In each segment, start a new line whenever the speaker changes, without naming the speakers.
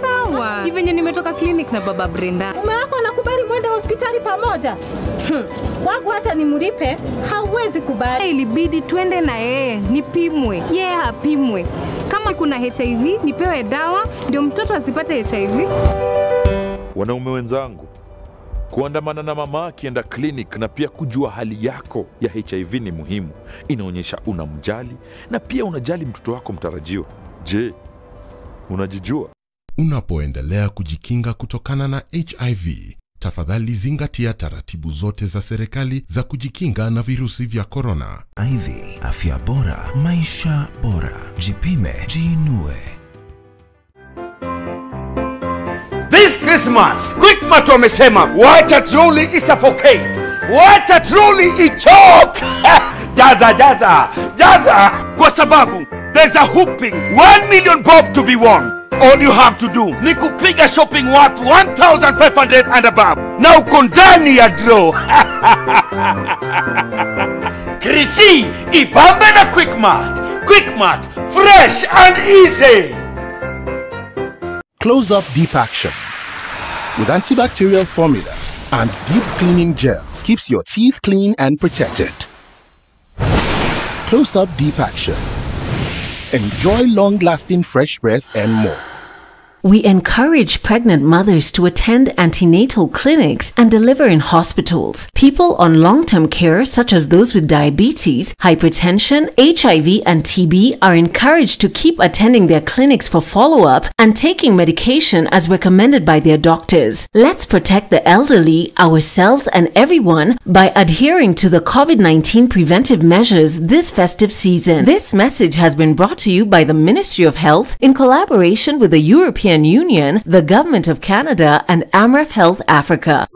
sawa. Ni venye nimetoka clinic na baba Brenda.
Mume wako anakubali mwende hospitali pamoja? Wangu hata nimlipe, hauwezi kubali.
Ilibidi twende na yeye, nipimwe. Yeye hapimwe. Kama kuna HIV, nipewe dawa ndio mtoto asipate HIV.
Wanaume wenzangu, kuandamana na mama akienda clinic na pia kujua hali yako ya HIV ni muhimu. Inaonyesha unamjali na pia unajali mtoto wako mtarajio. Je, unajijua?
Unapoendelea kujikinga kutokana na HIV, tafadhali zingatia taratibu zote za serikali za kujikinga na virusi vya corona.
HIV, afya bora, maisha bora. Jipime, jiinue.
This Christmas, Quickmart wamesema wacha troli isuffocate, wacha troli ichoke. Jaza kwa sababu there's a whooping 1 million bob to be won. All you have to do ni kupiga shopping worth 1,500 and above. Na uko ndani ya draw. Krisi, ibambe na Quickmart. Quickmart, fresh and easy.
Close Up Deep Action with antibacterial formula and deep cleaning gel keeps your teeth clean and protected. Close Up Deep Action. Enjoy long-lasting fresh breath and more.
We encourage pregnant mothers to attend antenatal clinics and deliver in hospitals. People on long-term care, such as those with diabetes, hypertension, HIV, and TB, are encouraged to keep attending their clinics for follow-up and taking medication as recommended by their doctors. Let's protect the elderly, ourselves, and everyone by adhering to the COVID-19 preventive measures this festive season. This message has been brought to you by the Ministry of Health in collaboration with the European Union, the Government of Canada, and Amref Health Africa.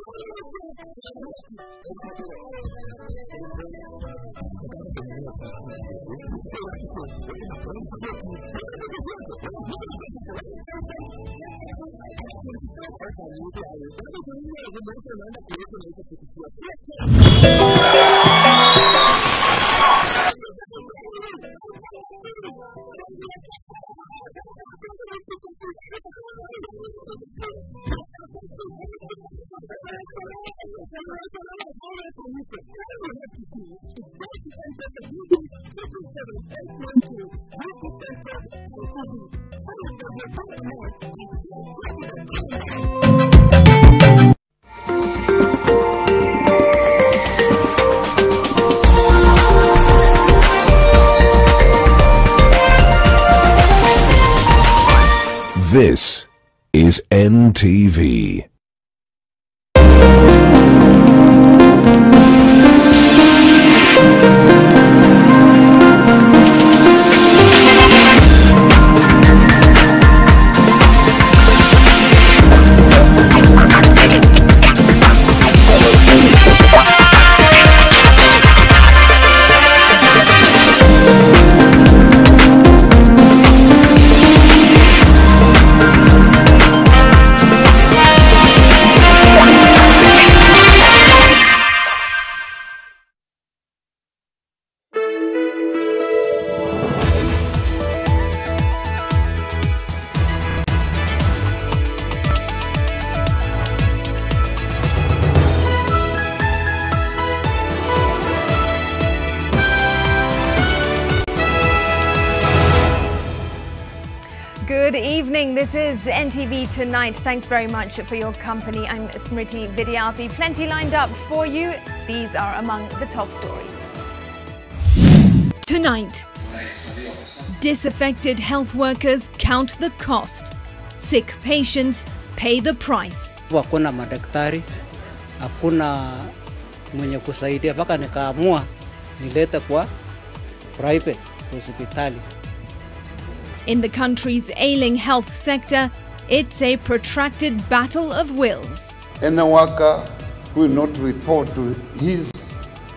This is NTV.
Good evening, this is NTV Tonight. Thanks very much for your company. I'm Smriti, Vidyarthi. Plenty lined up for you. These are among the top stories.
Tonight, disaffected health workers count the cost. Sick patients pay the price.
Hakuna madaktari, hakuna mwenye kusaidia, mpaka nikaamua nilete kwa private hospitali.
In the country's ailing health sector, it's a protracted battle of wills.
Any worker who will not report to his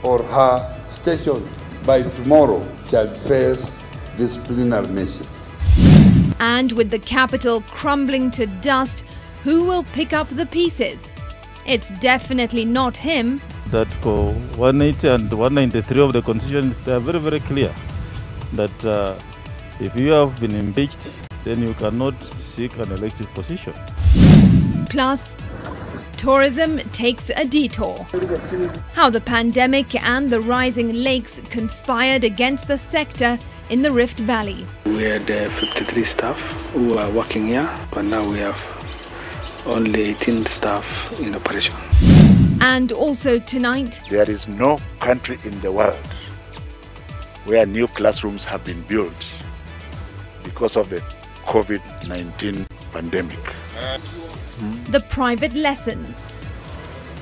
or her station by tomorrow shall face disciplinary measures.
And with the capital crumbling to dust, who will pick up the pieces? It's definitely not him.
That 180 and 193 of the Constitution, they are very, very clear that if you have been impeached, then you cannot seek an elective position.
Plus, tourism takes a detour. How the pandemic and the rising lakes conspired against the sector in the Rift Valley.
We had 53 staff who are working here, but now we have only 18 staff in operation.
And also tonight,
there is no country in the world where new classrooms have been built because of the COVID-19 pandemic.
the private lessons,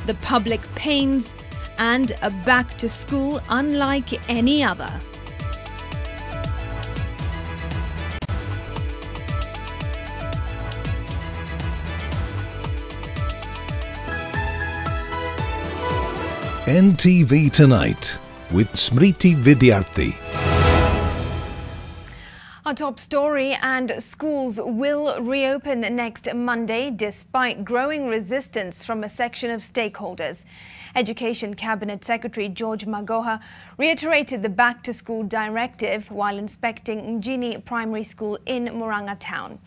the public pains, and a back to school unlike any other.
NTV Tonight with Smriti Vidyarthi.
Our top story, and schools will reopen next Monday despite growing resistance from a section of stakeholders. Education Cabinet Secretary George Magoha reiterated the back-to-school directive while inspecting Mjini Primary School in Murang'a town.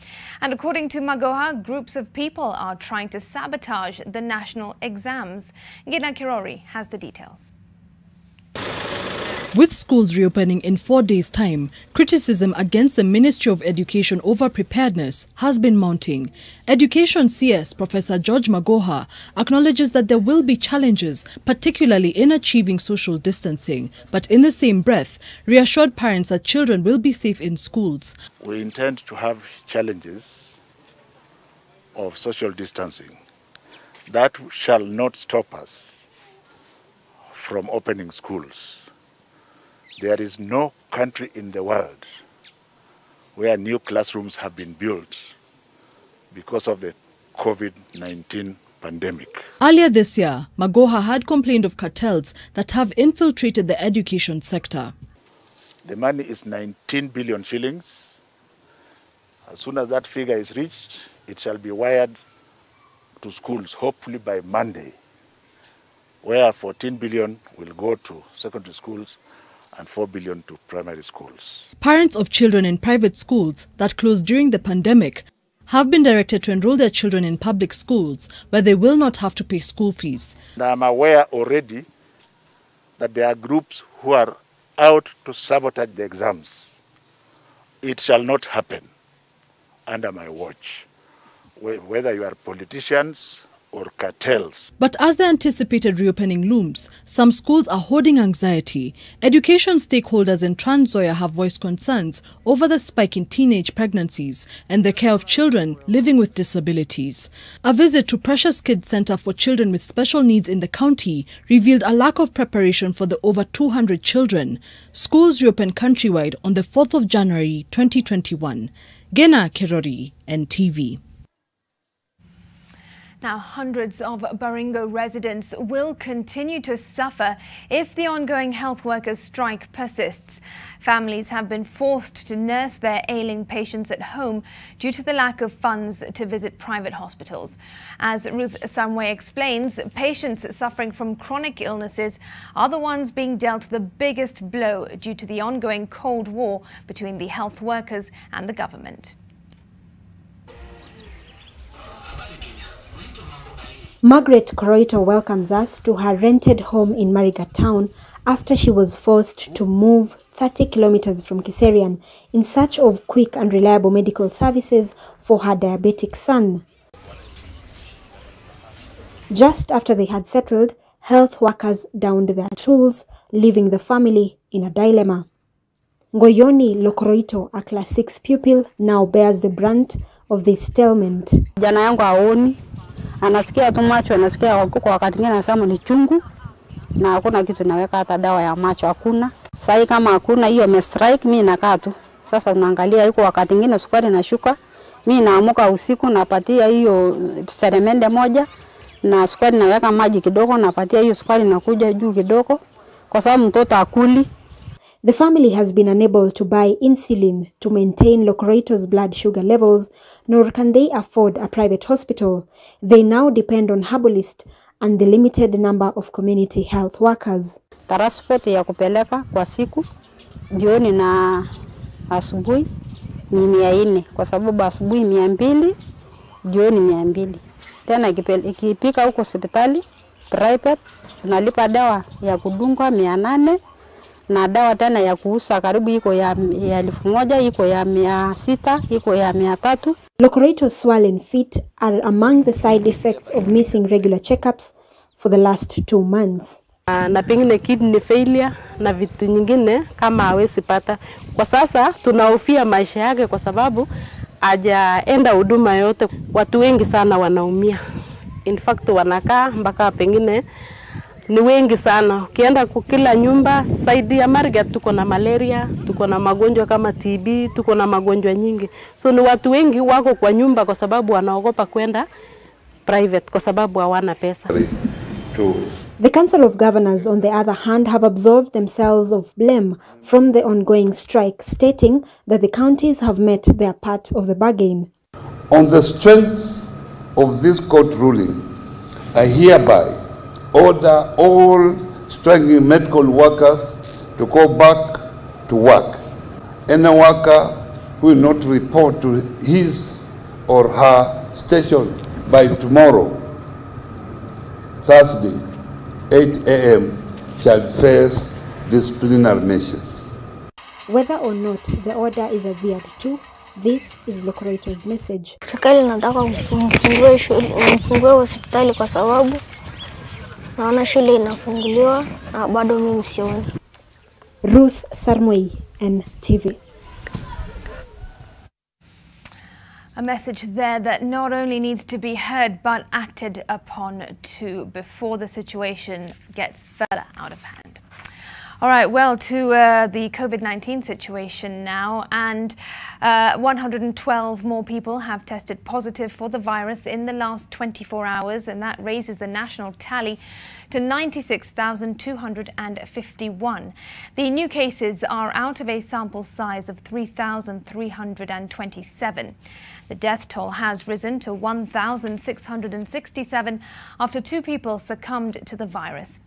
And according to Magoha, groups of people are trying to sabotage the national exams. Gina Kirori has the details.
With schools reopening in 4 days' time, criticism against the Ministry of Education over preparedness has been mounting. Education CS Professor George Magoha acknowledges that there will be challenges, particularly in achieving social distancing, but in the same breath, reassured parents that children will be safe in schools.
We intend to have challenges of social distancing. That shall not stop us from opening schools. There is no country in the world where new classrooms have been built because of the COVID-19 pandemic.
Earlier this year, Magoha had complained of cartels that have infiltrated the education sector.
The money is 19 billion shillings. As soon as that figure is reached, it shall be wired to schools, hopefully by Monday, where 14 billion will go to secondary schools and 4 billion to primary schools.
Parents of children in private schools that closed during the pandemic have been directed to enroll their children in public schools where they will not have to pay school fees.
Now, I'm aware already that there are groups who are out to sabotage the exams. It shall not happen under my watch, whether you are politicians or cartels.
But as the anticipated reopening looms, some schools are hoarding anxiety. Education stakeholders in Trans Nzoia have voiced concerns over the spike in teenage pregnancies and the care of children living with disabilities. A visit to Precious Kids Center for Children with Special Needs in the county revealed a lack of preparation for the over 200 children. Schools reopened countrywide on the 4th of January 2021. Gena Kirori, NTV.
Now, hundreds of Baringo residents will continue to suffer if the ongoing health workers' strike persists. Families have been forced to nurse their ailing patients at home due to the lack of funds to visit private hospitals. As Ruth Samwe explains, patients suffering from chronic illnesses are the ones being dealt the biggest blow due to the ongoing Cold War between the health workers and the government.
Margaret Koroito welcomes us to her rented home in Mariga town after she was forced to move 30 kilometers from Kiserian in search of quick and reliable medical services for her diabetic son. Just after they had settled, health workers downed their tools, leaving the family in a dilemma. Ngoyoni Lokoroito, a class 6 pupil, now bears the brunt of this stalemate.
Jana yangu haoni. Anasikia tu macho, anasikia kwa wakati mwingine anasema ni chungu na hakuna kitu naweka, hata dawa ya macho hakuna. Sasa kama hakuna hiyo strike, mimi nakaa tu. Sasa unaangalia yuko wakati mwingine sukari inashuka. Mimi naamuka usiku napatia hiyo seremende moja na sukari naweka maji kidogo, napatia hiyo sukari inakuja juu kidogo kwa sababu mtoto akuli.
The family has been unable to buy insulin to maintain Lokoroito's blood sugar levels, nor can they afford a private hospital. They now depend on herbalists and the limited number of community health workers.
Transport ya kupeleka kwa siku, jioni na asubuhi, ni 400 kwa sababu asubuhi 200, jioni 200. Tena ikipika huko hospitali private tunalipa dawa ya kudungwa 800 na dawa tena ya kuuza karibu iko ya 1000, iko ya 600, iko ya 300.
Locorator's swollen feet are among the side effects of missing regular checkups for the last 2 months.
Na pengine kidney failure na vitu nyingine kama hawezi pata. Kwa sasa tunahofia maisha yake kwa sababu hajaenda huduma yote. Watu wengi sana wanaumia. In fact wanakaa mpaka pengine ni wengi sana. Ukienda kila nyumba saidi ya Marigat tuko na malaria, tuko na magonjwa kama TB, tuko na magonjwa nyingi. So ni watu wengi wako kwa nyumba kwa sababu wanaogopa kwenda private kwa sababu hawana pesa.
The Council of Governors, on the other hand, have absolved themselves of blame from the ongoing strike, stating that the counties have met their part of the bargain.
On the strength of this court ruling, I hereby order all striking medical workers to go back to work. Any worker who will not report to his or her station by tomorrow, Thursday, 8 a.m. shall face disciplinary measures.
Whether or not the order is adhered to, this is Locorator's message.
Serikali nataka mfungue hospitali kwa sababu naona shule inafunguliwa na bado mimi sioni.
Ruth Sarmoi, NTV.
A message there that not only needs to be heard but acted upon too before the situation gets further out of hand. All right, well, to the COVID-19 situation now, and 112 more people have tested positive for the virus in the last 24 hours, and that raises the national tally to 96,251. The new cases are out of a sample size of 3,327. The death toll has risen to 1,667 after 2 people succumbed to the virus.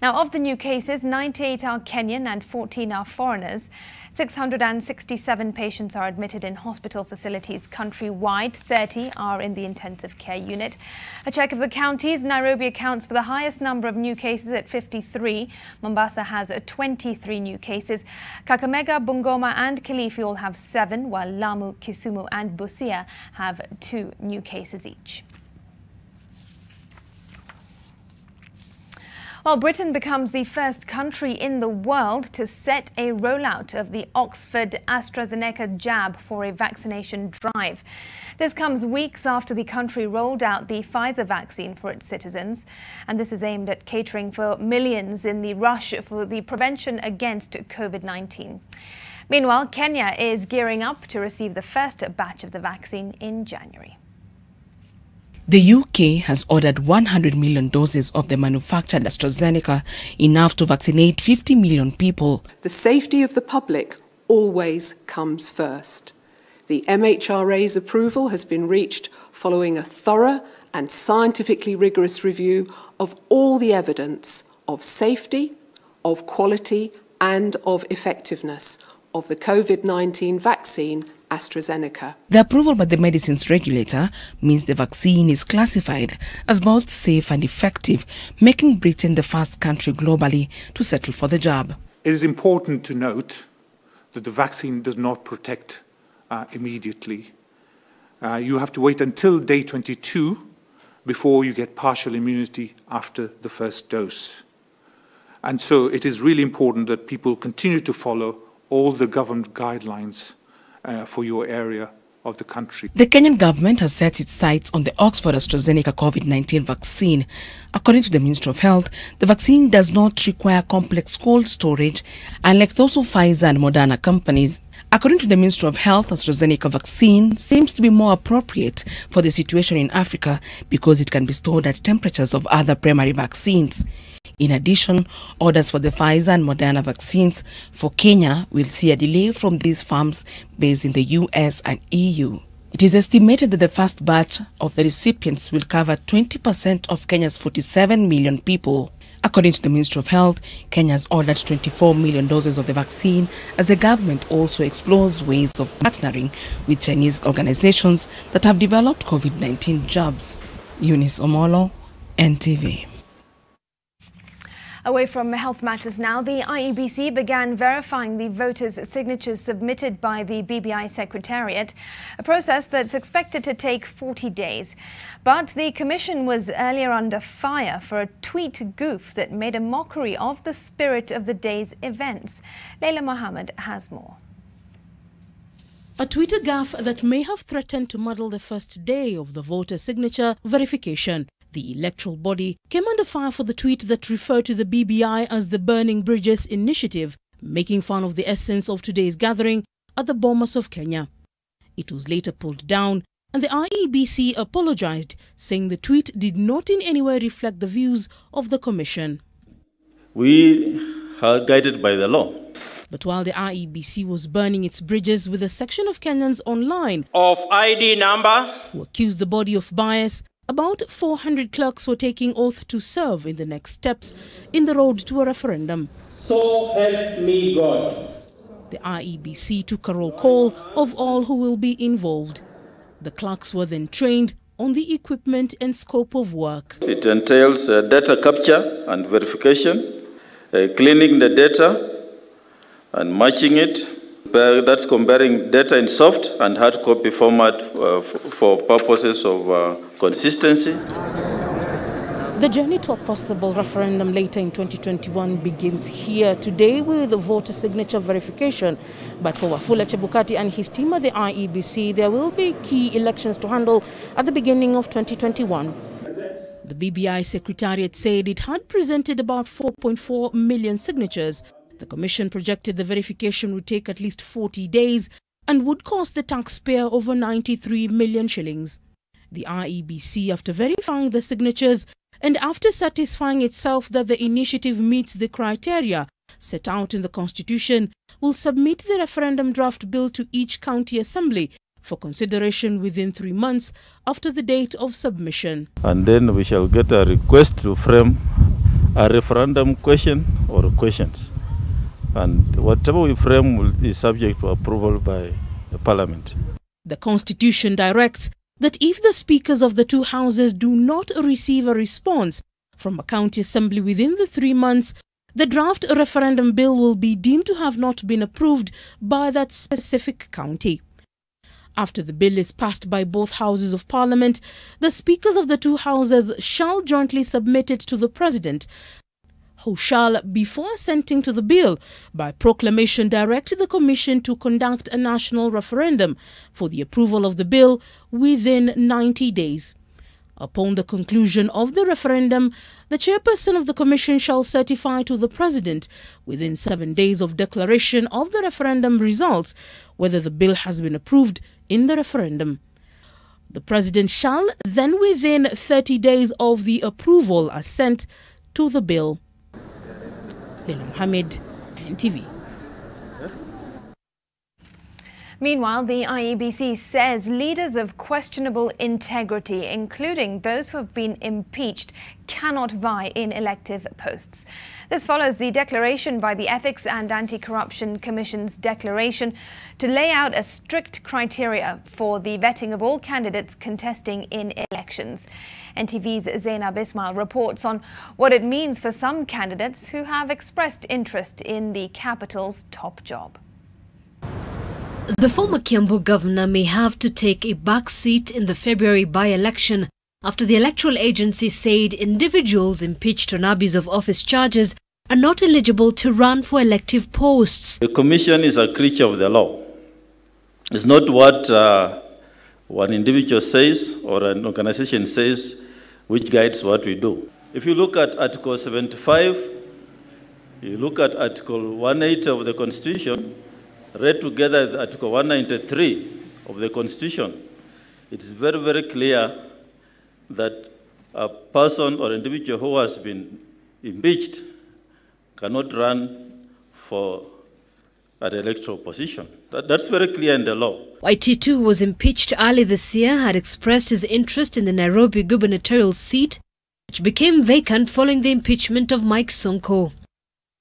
Now, of the new cases, 98 are Kenyan and 14 are foreigners. 667 patients are admitted in hospital facilities countrywide. 30 are in the intensive care unit. A check of the counties, Nairobi accounts for the highest number of new cases at 53. Mombasa has 23 new cases. Kakamega, Bungoma and Kilifi all have 7, while Lamu, Kisumu and Busia have 2 new cases each. Well, Britain becomes the first country in the world to set a rollout of the Oxford AstraZeneca jab for a vaccination drive. This comes weeks after the country rolled out the Pfizer vaccine for its citizens, and this is aimed at catering for millions in the rush for the prevention against COVID-19. Meanwhile, Kenya is gearing up to receive the first batch of the vaccine in January.
The UK has ordered 100 million doses of the manufactured AstraZeneca, enough to vaccinate 50 million people.
The safety of the public always comes first. The MHRA's approval has been reached following a thorough and scientifically rigorous review of all the evidence of safety, of quality and of effectiveness of the COVID-19 vaccine AstraZeneca.
The approval by the medicines regulator means the vaccine is classified as both safe and effective, making Britain the first country globally to settle for the jab.
It is important to note that the vaccine does not protect immediately. You have to wait until day 22 before you get partial immunity after the first dose. And so it is really important that people continue to follow all the government guidelines for your area of the country.
The Kenyan government has set its sights on the Oxford AstraZeneca COVID-19 vaccine. According to the Ministry of Health, the vaccine does not require complex cold storage, unlike those of Pfizer and Moderna companies. According to the Ministry of Health, AstraZeneca vaccine seems to be more appropriate for the situation in Africa because it can be stored at temperatures of other primary vaccines. In addition, orders for the Pfizer and Moderna vaccines for Kenya will see a delay from these firms based in the US and EU. It is estimated that the first batch of the recipients will cover 20% of Kenya's 47 million people. According to the Ministry of Health, Kenya has ordered 24 million doses of the vaccine as the government also explores ways of partnering with Chinese organizations that have developed COVID-19 jabs. Eunice Omolo, NTV.
Away from health matters now, the IEBC began verifying the voters' signatures submitted by the BBI Secretariat, a process that's expected to take 40 days. But the Commission was earlier under fire for a tweet goof that made a mockery of the spirit of the day's events. Leila Mohammed has more.
A Twitter gaffe that may have threatened to muddle the first day of the voter signature verification. The electoral body came under fire for the tweet that referred to the BBI as the Burning Bridges Initiative, making fun of the essence of today's gathering at the Bomas of Kenya. It was later pulled down, and the IEBC apologized, saying the tweet did not in any way reflect the views of the Commission.
We are guided by the law.
But while the IEBC was burning its bridges with a section of Kenyans online
of ID number
who accused the body of bias, about 400 clerks were taking oath to serve in the next steps in the road to a referendum.
So help me God.
The IEBC took a roll call of all who will be involved. The clerks were then trained on the equipment and scope of work.
It entails data capture and verification, cleaning the data and matching it. That's comparing data in soft and hard copy format for purposes of consistency.
The journey to a possible referendum later in 2021 begins here today with voter signature verification. But for Wafula Chebukati and his team at the IEBC, there will be key elections to handle at the beginning of 2021. The BBI Secretariat said it had presented about 4.4 million signatures. The Commission projected the verification would take at least 40 days and would cost the taxpayer over 93 million shillings. The IEBC, after verifying the signatures and after satisfying itself that the initiative meets the criteria set out in the Constitution, will submit the referendum draft bill to each county assembly for consideration within 3 months after the date of submission.
And then we shall get a request to frame a referendum question or questions. And whatever we frame is subject to approval by the Parliament.
The Constitution directs that if the speakers of the two houses do not receive a response from a county assembly within the 3 months, the draft referendum bill will be deemed to have not been approved by that specific county. After the bill is passed by both houses of Parliament, the speakers of the two houses shall jointly submit it to the President, who shall, before assenting to the bill, by proclamation direct the Commission to conduct a national referendum for the approval of the bill within 90 days. Upon the conclusion of the referendum, the chairperson of the Commission shall certify to the President within 7 days of declaration of the referendum results whether the bill has been approved in the referendum. The President shall then within 30 days of the approval assent to the bill. Leila Mohammed, NTV.
Meanwhile, the IEBC says leaders of questionable integrity, including those who have been impeached, cannot vie in elective posts. This follows the declaration by the Ethics and Anti-Corruption Commission's declaration to lay out a strict criteria for the vetting of all candidates contesting in elections. NTV's Zainab Ismail reports on what it means for some candidates who have expressed interest in the capital's top job.
The former Kiambu governor may have to take a back seat in the February by-election after the electoral agency said individuals impeached on abuse of office charges are not eligible to run for elective posts.
The Commission is a creature of the law. It's not what one individual says or an organization says which guides what we do. If you look at Article 75, you look at Article 180 of the Constitution, read together with Article 193 of the Constitution, it's very, very clear that a person or individual who has been impeached cannot run for an electoral position. That's very clear in the law.
YT2, who was impeached early this year, had expressed his interest in the Nairobi gubernatorial seat, which became vacant following the impeachment of Mike Sonko.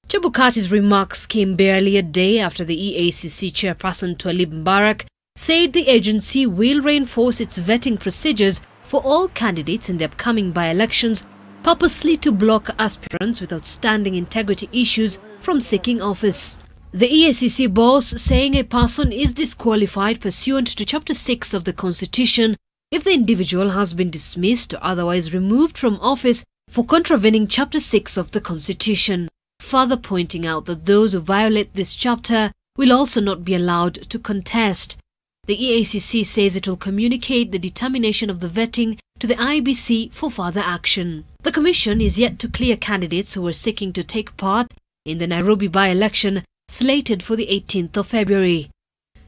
Chebukati's remarks came barely a day after the EACC chairperson Twalib Mbarak said the agency will reinforce its vetting procedures for all candidates in the upcoming by-elections, purposely to block aspirants with outstanding integrity issues from seeking office. The EACC boss saying a person is disqualified pursuant to Chapter 6 of the Constitution if the individual has been dismissed or otherwise removed from office for contravening Chapter 6 of the Constitution, further pointing out that those who violate this chapter will also not be allowed to contest. The EACC says it will communicate the determination of the vetting to the IBC for further action. The Commission is yet to clear candidates who were seeking to take part in the Nairobi by-election slated for the 18th of February.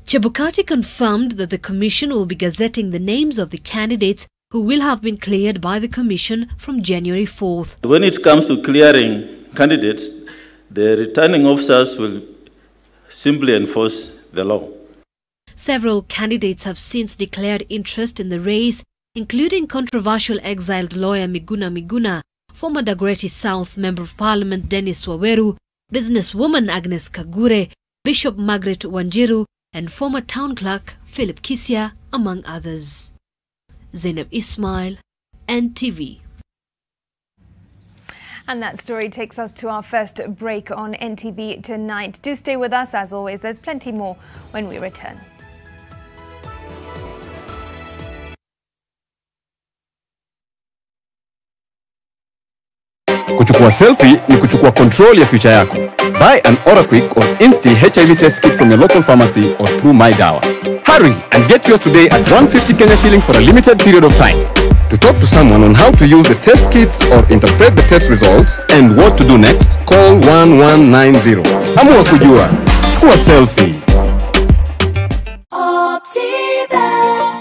Chebukati confirmed that the Commission will be gazetting the names of the candidates who will have been cleared by the Commission from January 4th.
When it comes to clearing candidates, the returning officers will simply enforce the law.
Several candidates have since declared interest in the race, including controversial exiled lawyer Miguna, former Dagoretti South Member of Parliament Dennis Waweru, businesswoman Agnes Kagure, Bishop Margaret Wanjiru, and former town clerk Philip Kisia, among others. Zainab Ismail, NTV.
And that story takes us to our first break on NTV tonight. Do stay with us as always. There's plenty more when we return.
Kuchukua selfie ni kuchukua control ya future yako. Buy an Oraquick or Insti HIV test kit from your local pharmacy or through My Dawa. Hurry and get yours today at 150 Kenya shillings for a limited period of time. To talk to someone on how to use the test kits or interpret the test results and what to do next, call 1190. Amua kujua. Chukua selfie.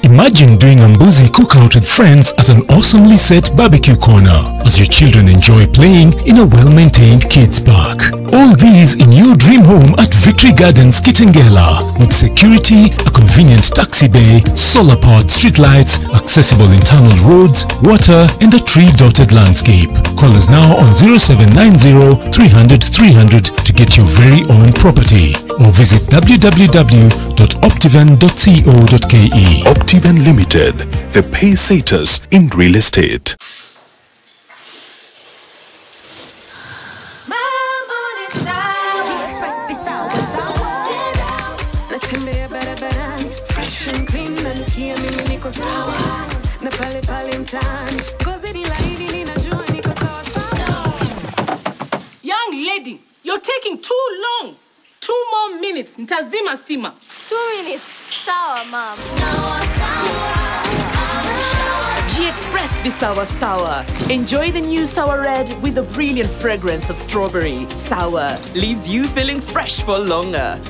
Imagine doing a mbuzi cookout with friends at an awesomely set barbecue corner as your children enjoy playing in a well-maintained kids park. All these in your dream home at Victory Gardens, Kitengela, with security, a convenient taxi bay, solar-powered streetlights, accessible internal roads, water, and a tree-dotted landscape. Call us now on 0790 300 300 to get your very own property, or visit www.optiven.co.ke.
Optiven Limited, the pace-setters in real estate.
Young lady, you're taking too long. 2 more minutes. Nitazima stima.
2 minutes. Sawa, mom.
G-Express Visawa Sour. Enjoy the new Sour Red with the brilliant fragrance of strawberry. Sour leaves you feeling fresh for longer.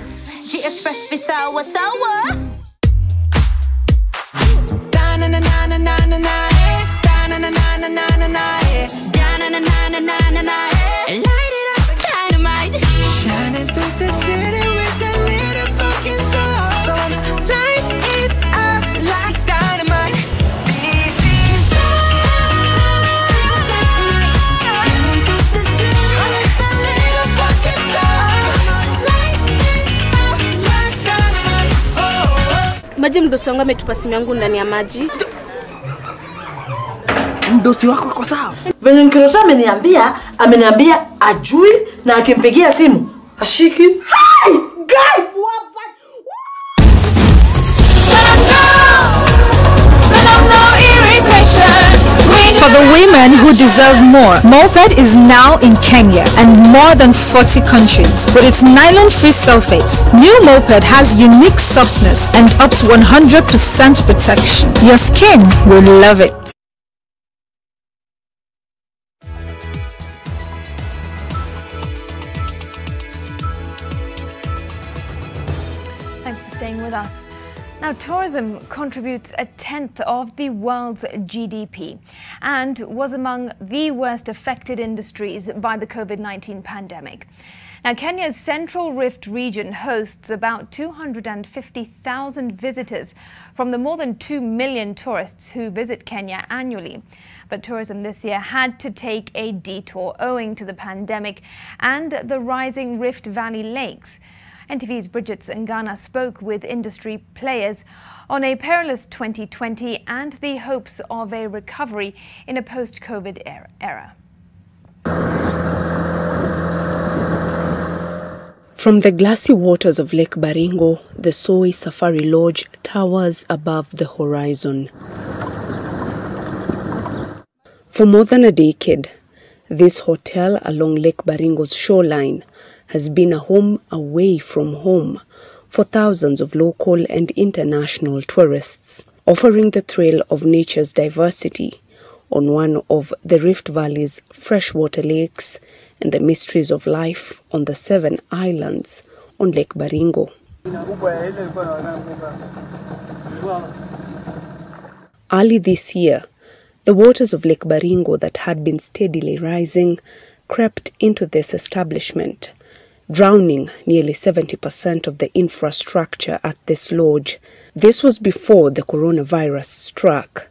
G-Express Visawa Sour.
Light it up, dynamite. Shining through the city with a little fucking soul. Light it up like dynamite. This is shining through the city with a little fucking soul. Light it up like dynamite.
Maji mdosi wangu ametupa simu yangu ndani ya maji.
Mdosi wako kwa sawa. Venye Nkirota ameniambia ajui na akimpigia simu ashiki. Hi guy, what the
For the women who deserve more, Moped is now in Kenya and more than 40 countries. With its nylon-free surface, new Moped has unique softness and up to 100% protection. Your skin will love it.
Thanks for staying with us. Now, tourism contributes 1/10 of the world's GDP and was among the worst affected industries by the COVID-19 pandemic. Now, Kenya's Central Rift region hosts about 250,000 visitors from the more than 2 million tourists who visit Kenya annually. But tourism this year had to take a detour owing to the pandemic and the rising Rift Valley lakes. NTV's Bridget Ngana spoke with industry players on a perilous 2020 and the hopes of a recovery in a post-COVID era.
From the glassy waters of Lake Baringo, the Soi Safari Lodge towers above the horizon. For more than a decade, this hotel along Lake Baringo's shoreline has been a home away from home for thousands of local and international tourists, offering the thrill of nature's diversity on one of the Rift Valley's freshwater lakes and the mysteries of life on the 7 islands on Lake Baringo. Early this year, the waters of Lake Baringo that had been steadily rising crept into this establishment, drowning nearly 70% of the infrastructure at this lodge. This was before the coronavirus struck.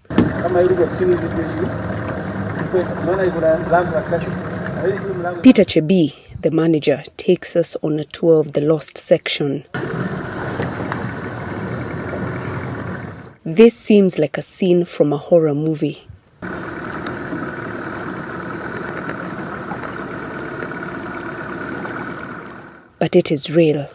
Peter Chebi, the manager, takes us on a tour of the lost section. This seems like a scene from a horror movie. But it is real.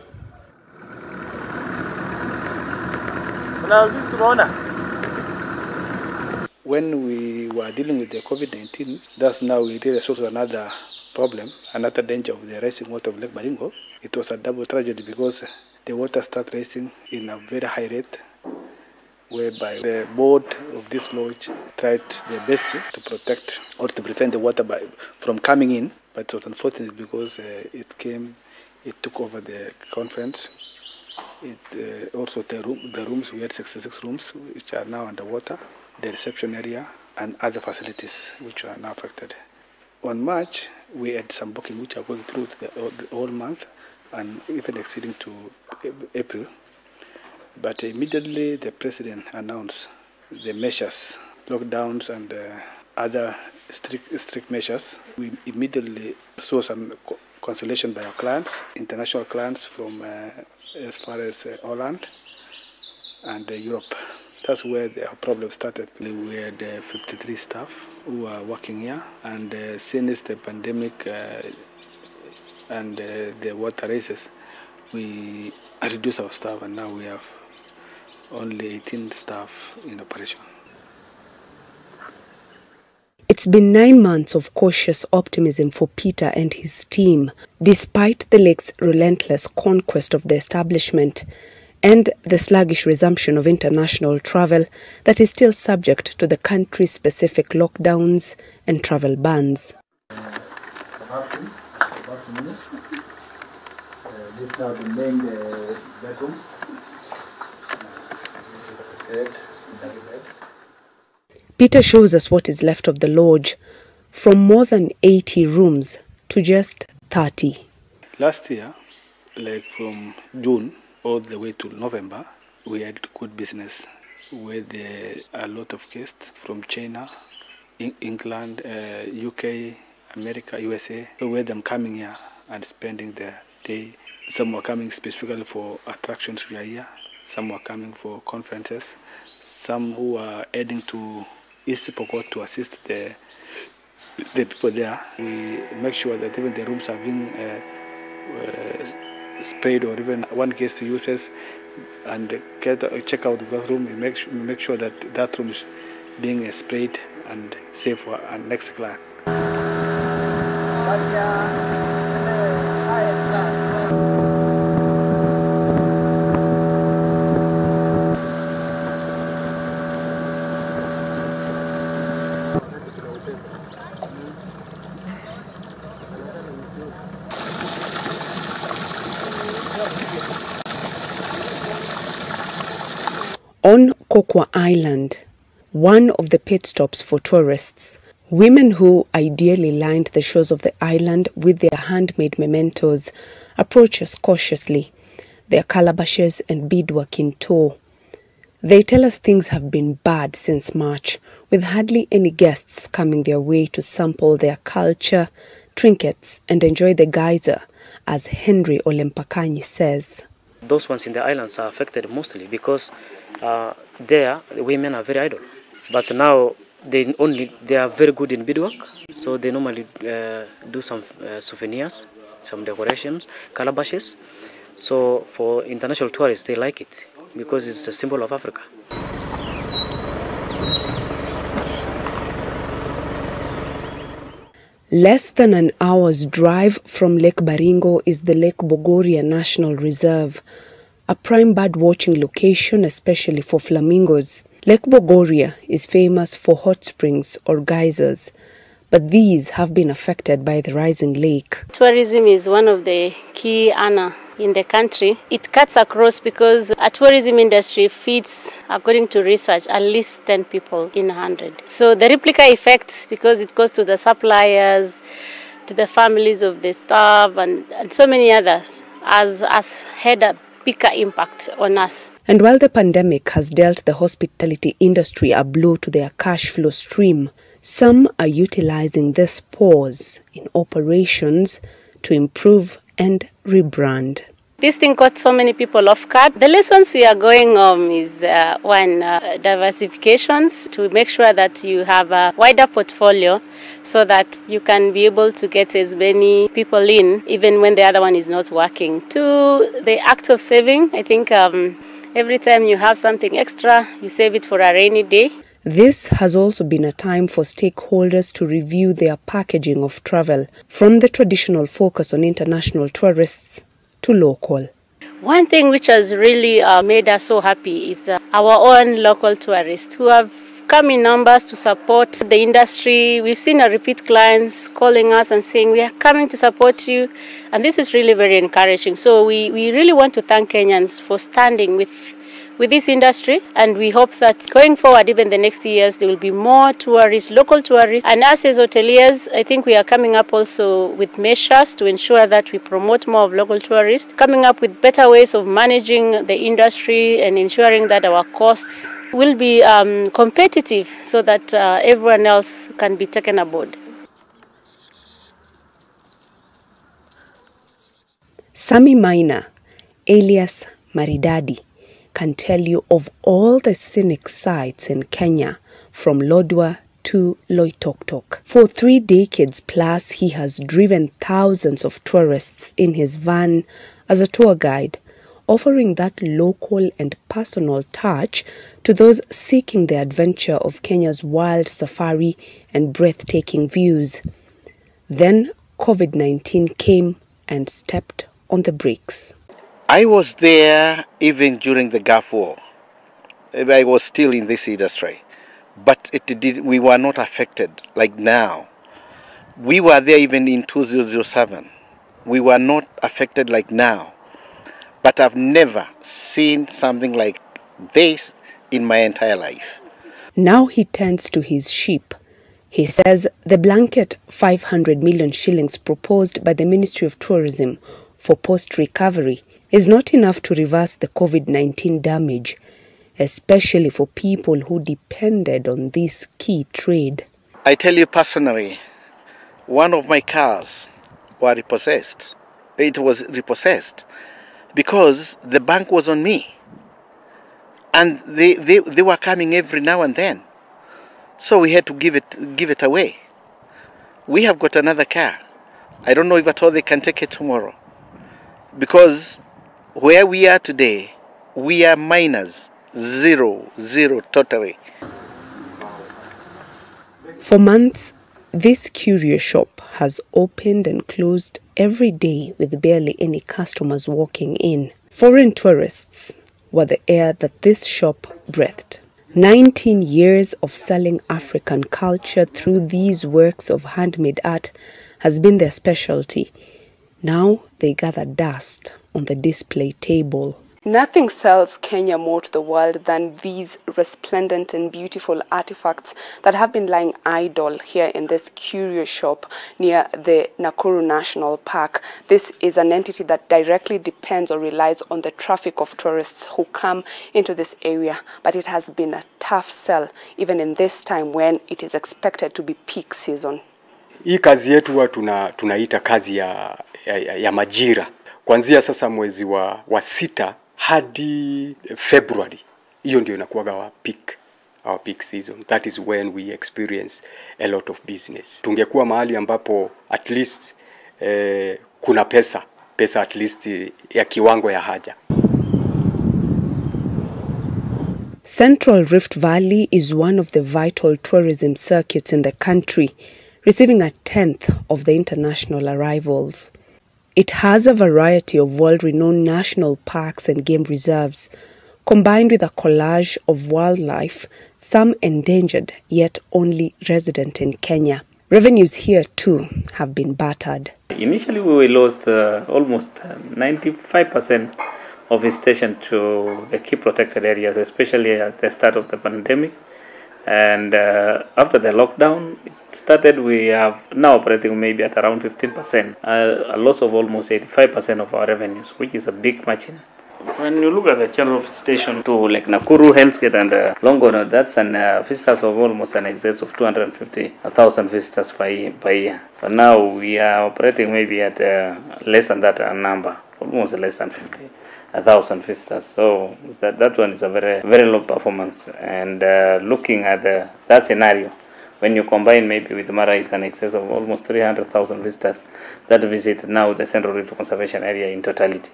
When we were dealing with the COVID-19, that's now we really solved another problem, another danger of the rising water of Lake Baringo. It was a double tragedy because the water started rising in a very high rate, whereby the board of this lodge tried their best to protect or to prevent the water from coming in, but it was unfortunate because it took over the conference. Also the rooms, we had 66 rooms which are now underwater, the reception area and other facilities which are now affected. On March, we had some booking which are going through the whole month and even exceeding to April. But immediately the president announced the measures, lockdowns and other strict measures. We immediately saw some cancellation by our clients, international clients from as far as Holland and Europe. That's where the problem started. We had 53 staff who are working here, and since the pandemic and the water rises, we reduced our staff, and now we have only 18 staff in operation.
It's been 9 months of cautious optimism for Peter and his team, despite the lake's relentless conquest of the establishment and the sluggish resumption of international travel that is still subject to the country's specific lockdowns and travel bans.
This is now the main bedroom. This is the bed.
Peter shows us what is left of the lodge, from more than 80 rooms to just 30.
Last year, like from June all the way to November, we had good business with a lot of guests from China, England, UK, America, USA. So we had them coming here and spending their day. Some were coming specifically for attractions we are here. Some were coming for conferences. Some who were heading to East Pokot to assist the people there. We make sure that even the rooms are being sprayed, or even one guest uses and check out that room. We make sure that that room is being sprayed and safe for our next client.
On Kokwa Island, one of the pit stops for tourists, Women who ideally lined the shores of the island with their handmade mementos approach us cautiously, their calabashes and beadwork in tow. They tell us things have been bad since March, with hardly any guests coming their way to sample their culture, trinkets, and enjoy the geyser, as Henry Olempakanyi says.
Those ones in the islands are affected mostly because there the women are very idle. But now they are very good in beadwork, so they normally do some souvenirs, some decorations, calabashes. So for international tourists, they like it because it's a symbol of Africa.
Less than an hour's drive from Lake Baringo is the Lake Bogoria National Reserve, a prime bird-watching location especially for flamingos. Lake Bogoria is famous for hot springs or geysers, but these have been affected by the rising lake.
Tourism is one of the key earners in the country. It cuts across because a tourism industry feeds, according to research, at least 10 people in 100. So the replica effects, because it goes to the suppliers, to the families of the staff, and so many others, has had a bigger impact on us.
And while the pandemic has dealt the hospitality industry a blow to their cash flow stream, some are utilizing this pause in operations to improve and rebrand.
This thing caught so many people off guard. The lessons we are going on is one, diversifications, to make sure that you have a wider portfolio so that you can be able to get as many people in even when the other one is not working. Two, the act of saving. I think every time you have something extra, you save it for a rainy day.
This has also been a time for stakeholders to review their packaging of travel, from the traditional focus on international tourists to local.
One thing which has really made us so happy is our own local tourists who have come in numbers to support the industry. We've seen our repeat clients calling us and saying, we are coming to support you. And this is really very encouraging. So we really want to thank Kenyans for standing with this industry, and we hope that going forward, even the next years, there will be more tourists, local tourists. And us as hoteliers, I think we are coming up also with measures to ensure that we promote more of local tourists, coming up with better ways of managing the industry and ensuring that our costs will be competitive so that everyone else can be taken aboard.
Sami Maina, alias Maridadi, can tell you of all the scenic sights in Kenya, from Lodwar to Loitoktok. For 3 decades plus, he has driven thousands of tourists in his van as a tour guide, offering that local and personal touch to those seeking the adventure of Kenya's wild safari and breathtaking views. Then COVID-19 came and stepped on the brakes.
I was there even during the Gulf War. I was still in this industry, but we were not affected like now. We were there even in 2007. We were not affected like now. But I've never seen something like this in my entire life.
Now he tends to his sheep. He says the blanket 500 million shillings proposed by the Ministry of Tourism for post-recovery is not enough to reverse the COVID-19 damage, especially for people who depended on this key trade.
I tell you personally, one of my cars was repossessed. It was repossessed because the bank was on me. And they were coming every now and then. So we had to give it away. We have got another car. I don't know if at all they can take it tomorrow. Because where we are today, we are minus, zero totally.
For months, this curio shop has opened and closed every day with barely any customers walking in. Foreign tourists were the air that this shop breathed. 19 years of selling African culture through these works of handmade art has been their specialty. Now they gather dust on the display table. Nothing sells Kenya more to the world than these resplendent and beautiful artifacts that have been lying idle here in this curio shop near the Nakuru National Park. This is an entity that directly depends or relies on the traffic of tourists who come into this area, but it has been a tough sell even in this time when it is expected to be peak season.
Hii kazi yetu huwa tunaita kazi ya majira. Kuanzia sasa mwezi wa 6 hadi February, hiyo ndio inakuwa our peak season. That is when we experience a lot of business. Tungekuwa mahali ambapo at least kuna pesa at least ya kiwango ya haja.
Central Rift Valley is one of the vital tourism circuits in the country, receiving 1/10 of the international arrivals. It has a variety of world-renowned national parks and game reserves, combined with a collage of wildlife, some endangered yet only resident in Kenya. Revenues here too have been battered.
Initially we lost almost 95% of visitation to the key protected areas, especially at the start of the pandemic. And after the lockdown started, we have now operating maybe at around 15%, a loss of almost 85% of our revenues, which is a big margin. When you look at the general station to like Nakuru, Hellsgate and Longonot, that's an visitors of almost an excess of 250,000 visitors per year. But now we are operating maybe at less than that number, almost less than 50,000 visitors. So that one is a very, very low performance. And looking at that scenario, when you combine maybe with Mara, it's an excess of almost 300,000 visitors that visit now the Central Rift Conservation Area in totality.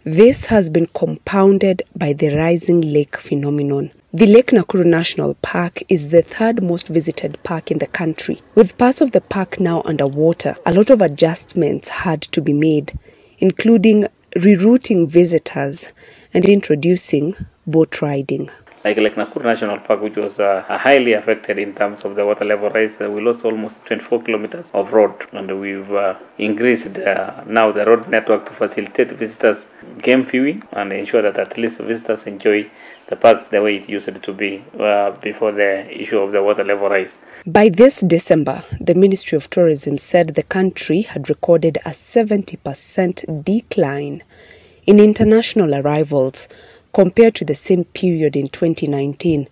This has been compounded by the rising lake phenomenon. The Lake Nakuru National Park is the third most visited park in the country. With parts of the park now underwater, a lot of adjustments had to be made, including rerouting visitors and introducing boat riding.
Like Nakuru National Park, which was highly affected in terms of the water level rise, we lost almost 24 kilometers of road, and we've increased now the road network to facilitate visitors game viewing and ensure that at least visitors enjoy the parks the way it used to be before the issue of the water level rise.
By this December, the Ministry of Tourism said the country had recorded a 70% decline in international arrivals compared to the same period in 2019,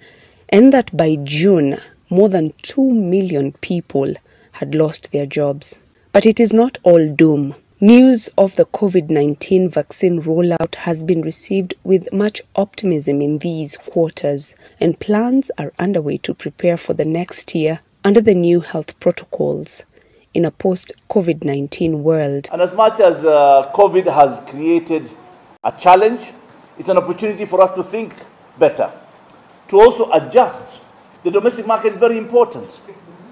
and that by June, more than 2 million people had lost their jobs. But it is not all doom. News of the COVID-19 vaccine rollout has been received with much optimism in these quarters, and plans are underway to prepare for the next year under the new health protocols in a post-COVID-19 world.
And as much as COVID has created a challenge, it's an opportunity for us to think better, to also adjust. The domestic market is very important.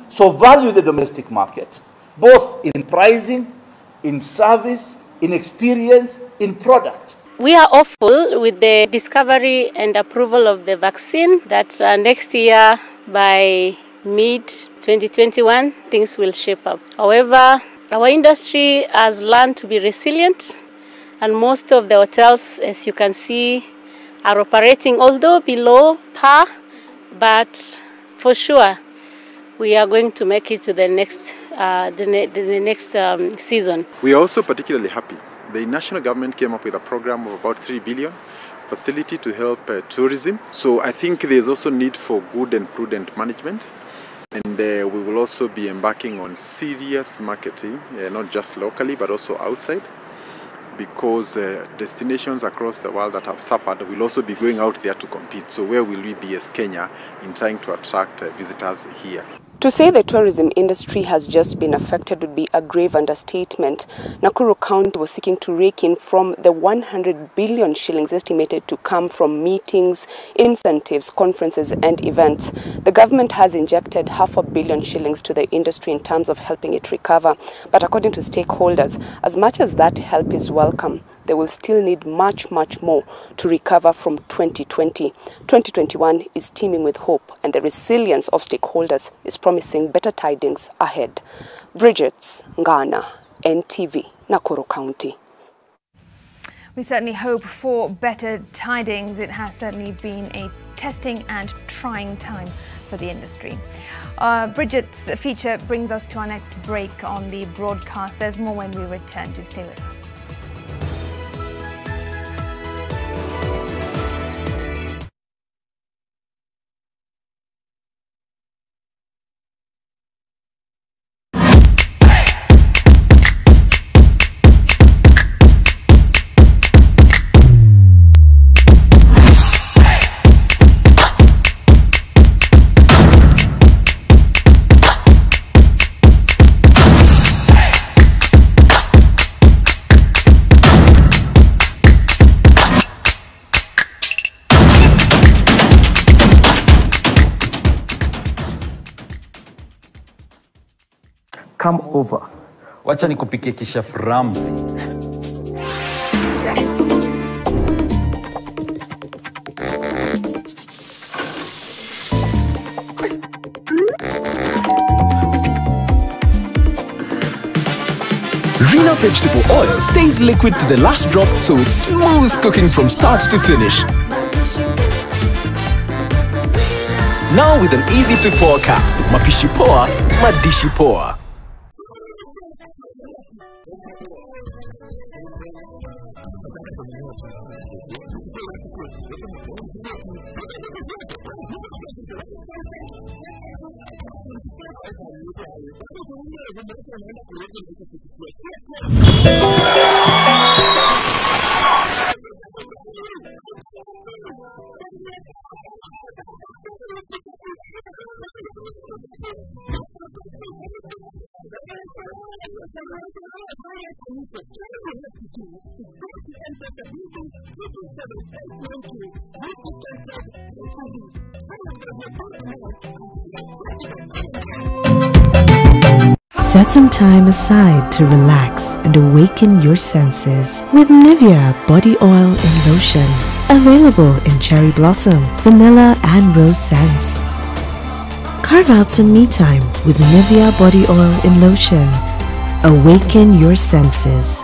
So value the domestic market, both in pricing, in service, in experience, in product.
We are hopeful with the discovery and approval of the vaccine that next year by mid-2021 things will shape up. However, our industry has learned to be resilient, and most of the hotels, as you can see, are operating, although below par, but for sure we are going to make it to the next season.
We are also particularly happy. The national government came up with a program of about 3 billion facility to help tourism. So I think there's also need for good and prudent management. And we will also be embarking on serious marketing, not just locally, but also outside, because destinations across the world that have suffered will also be going out there to compete. So where will we be as Kenya in trying to attract visitors here?
To say the tourism industry has just been affected would be a grave understatement. Nakuru County was seeking to rake in from the 100 billion shillings estimated to come from meetings, incentives, conferences and events. The government has injected 500 million shillings to the industry in terms of helping it recover. But according to stakeholders, as much as that help is welcome, they will still need much more to recover from 2020. 2021 is teeming with hope, and the resilience of stakeholders is promising better tidings ahead. Bridget Ngana, NTV, Nakuru County.
We certainly hope for better tidings. It has certainly been a testing and trying time for the industry. Bridget's feature brings us to our next break on the broadcast. There's more when we return. Do stay with us.
Come over. Wacha nikupikie kisha Ramzi.
Rina vegetable oil stays liquid to the last drop, so it's smooth cooking from start to finish. Now with an easy to pour cap. Mapishi poa, madishi poa.
Set some time aside to relax and awaken your senses with Nivea Body Oil and Lotion. Available in cherry blossom, vanilla and rose scents. Carve out some me time with Nivea Body Oil and Lotion. Awaken your senses.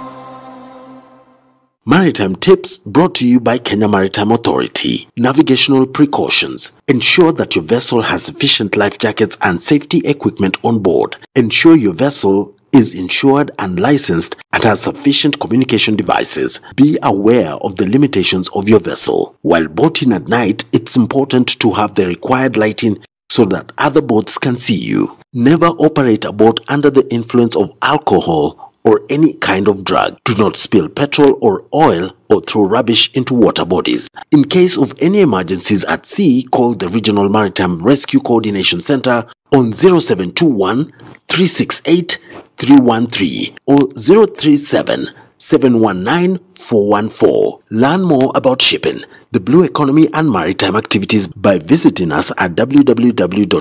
Maritime tips brought to you by Kenya Maritime Authority. Navigational precautions. Ensure that your vessel has sufficient life jackets and safety equipment on board. Ensure your vessel is insured and licensed and has sufficient communication devices. Be aware of the limitations of your vessel. While boating at night, it's important to have the required lighting so that other boats can see you. Never operate a boat under the influence of alcohol or any kind of drug. Do not spill petrol or oil or throw rubbish into water bodies. In case of any emergencies at sea, call the Regional Maritime Rescue Coordination Center on 0721 368 313 or 037 719 414. Learn more about shipping, the blue economy and maritime activities by visiting us at www.kma.go.ke.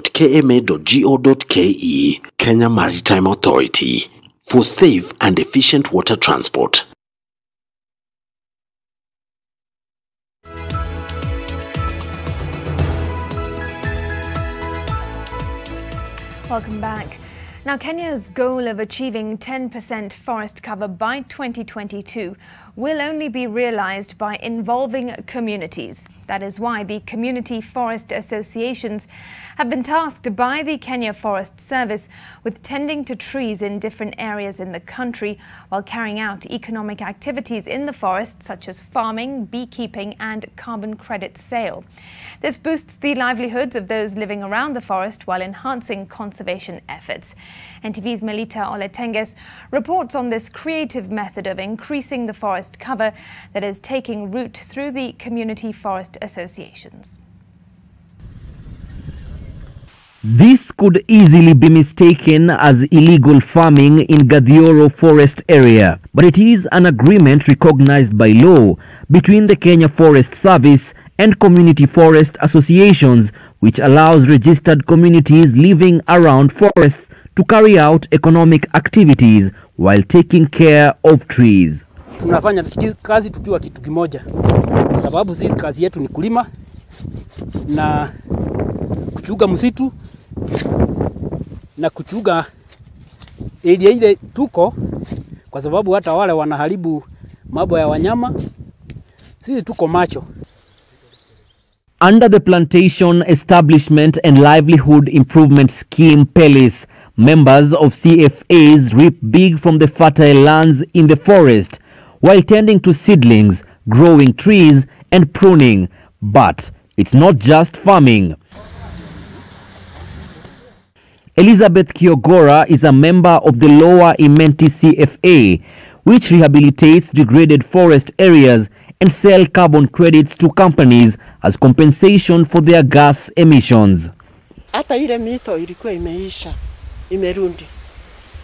Kenya Maritime Authority, for safe and efficient water transport.
Welcome back. Now, Kenya's goal of achieving 10% forest cover by 2022 will only be realized by involving communities. That is why the community forest associations have been tasked by the Kenya Forest Service with tending to trees in different areas in the country while carrying out economic activities in the forest such as farming, beekeeping and carbon credit sale. This boosts the livelihoods of those living around the forest while enhancing conservation efforts. NTV's Melita Oletenges reports on this creative method of increasing the forest cover that is taking root through the community forest associations.
This could easily be mistaken as illegal farming in Gadhioro Forest area, but it is an agreement recognized by law between the Kenya Forest Service and community forest associations, which allows registered communities living around forests to carry out economic activities while taking care of trees.
Tunafanya kazi tukiwa kitu kimoja, kwa sababu sisi kazi yetu ni kulima na kuchunga msitu na kuchunga area ile tuko, kwa sababu hata wale wanaharibu mambo ya wanyama Sisi tuko macho.
Under the Plantation Establishment and Livelihood Improvement Scheme PELIS, members of CFAs reap big from the fertile lands in the forest while tending to seedlings, growing trees and pruning. But it's not just farming. Elizabeth Kiogora is a member of the Lower Imenti CFA, which rehabilitates degraded forest areas and sell carbon credits to companies as compensation for their gas emissions.
Hata ile mito ilikuwa imeisha, imerundi.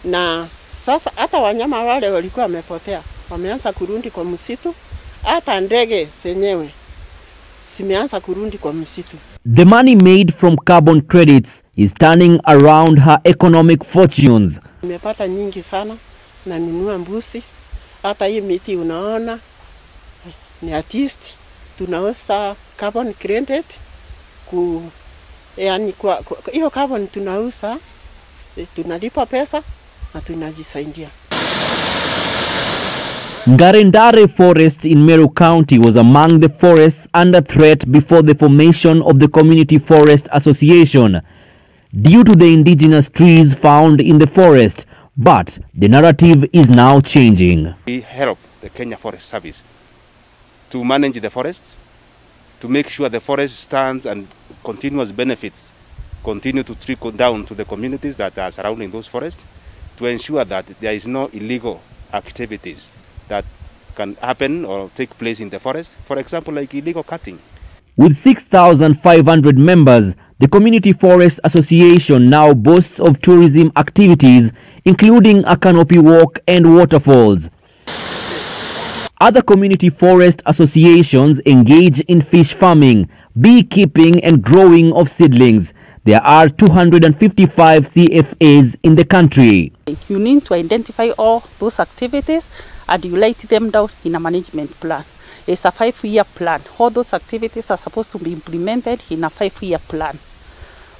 Na sasa hata wanyama wale walikuwa wamepotea, wameanza kurundi kwa msitu. Hata ndege zenyewe zimeanza kurundi kwa msitu.
The money made from carbon credits is turning around her economic fortunes.
Nimepata nyingi sana na ninunua mbuzi. Hata hii miti unaona ni artist, tunauza carbon credit yani kwa hiyo carbon tunauza, tunalipa pesa na tunajisaidia.
Ngarendare Forest in Meru County was among the forests under threat before the formation of the Community Forest Association due to the indigenous trees found in the forest, but the narrative is now changing.
We help the Kenya Forest Service to manage the forests, to make sure the forest stands and continuous benefits continue to trickle down to the communities that are surrounding those forests, to ensure that there is no illegal activities that can happen or take place in the forest, for example, like illegal cutting.
With 6,500 members, the Community Forest Association now boasts of tourism activities, including a canopy walk and waterfalls. Other community forest associations engage in fish farming, beekeeping and growing of seedlings. There are 255 CFAs in the country.
You need to identify all those activities and you write them down in a management plan. It's a 5-year plan. All those activities are supposed to be implemented in a 5-year plan.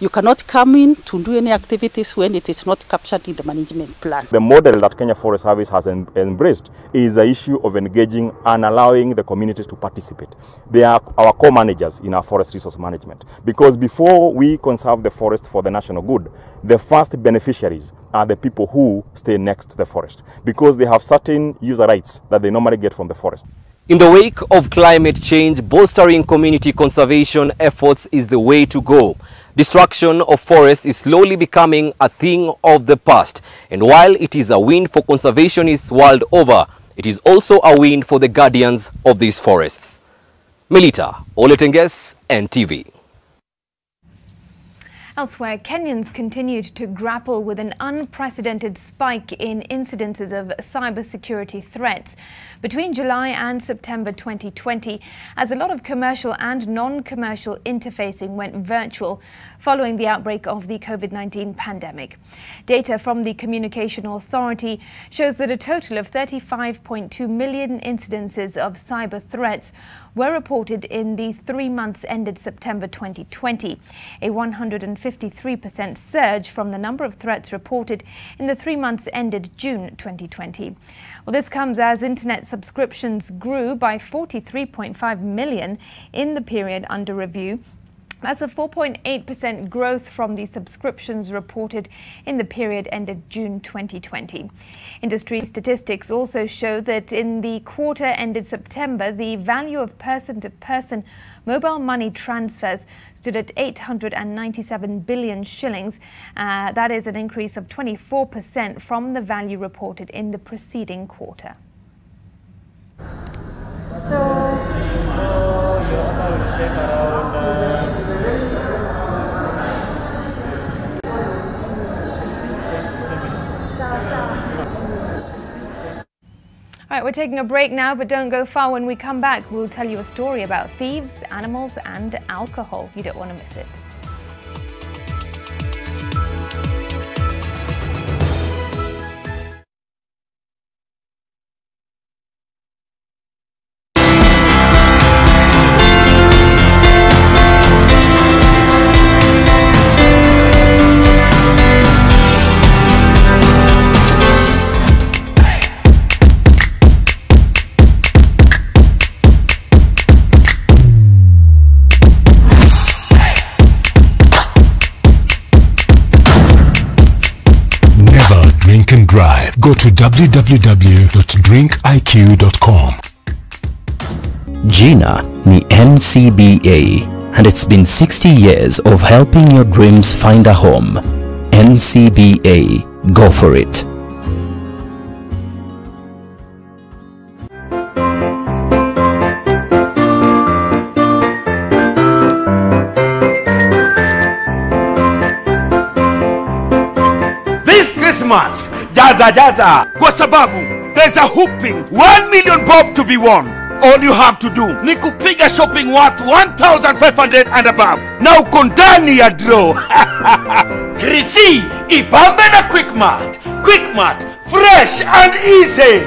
You cannot come in to do any activities when it is not captured in the management plan.
The model that Kenya Forest Service has embraced is the issue of engaging and allowing the community to participate. They are our co-managers in our forest resource management, because before we conserve the forest for the national good, the first beneficiaries are the people who stay next to the forest, because they have certain user rights that they normally get from the forest.
In the wake of climate change, bolstering community conservation efforts is the way to go. Destruction of forests is slowly becoming a thing of the past. And while it is a win for conservationists world over, it is also a win for the guardians of these forests. Melita Oletenges, NTV.
Elsewhere, Kenyans continued to grapple with an unprecedented spike in incidences of cybersecurity threats between July and September 2020, as a lot of commercial and non-commercial interfacing went virtual following the outbreak of the COVID-19 pandemic. Data from the Communication Authority shows that a total of 35.2 million incidences of cyber threats were reported in the 3 months ended September 2020, a 153% surge from the number of threats reported in the 3 months ended June 2020. Well, this comes as internet subscriptions grew by 43.5 million in the period under review. That's a 4.8% growth from the subscriptions reported in the period ended June 2020. Industry statistics also show that in the quarter ended September, the value of person-to-person mobile money transfers stood at 897 billion shillings. That is an increase of 24% from the value reported in the preceding quarter. All right, we're taking a break now, but don't go far. When we come back, we'll tell you a story about thieves, animals, and alcohol. You don't want to miss it.
Go to www.drinkiq.com.
Jina ni NCBA, and it's been 60 years of helping your dreams find a home. NCBA, go for it.
This Christmas, jaza kwa sababu there's a whooping 1 million bob to be won. All you have to do ni kupiga shopping worth 1,500 and above. Na uko ndani ya draw. Krisi, ibambe na Quickmart. Quickmart, fresh and easy.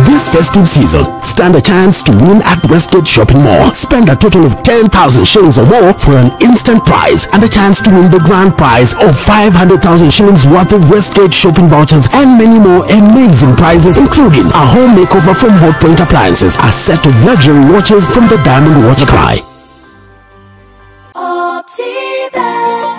This festive season, stand a chance to win at Westgate Shopping Mall. Spend a total of 10,000 shillings or more for an instant prize and a chance to win the grand prize of 500,000 shillings worth of Westgate shopping vouchers and many more amazing prizes, including a home makeover from Hotpoint Appliances, a set of luxury watches from the Diamond Watch Cry.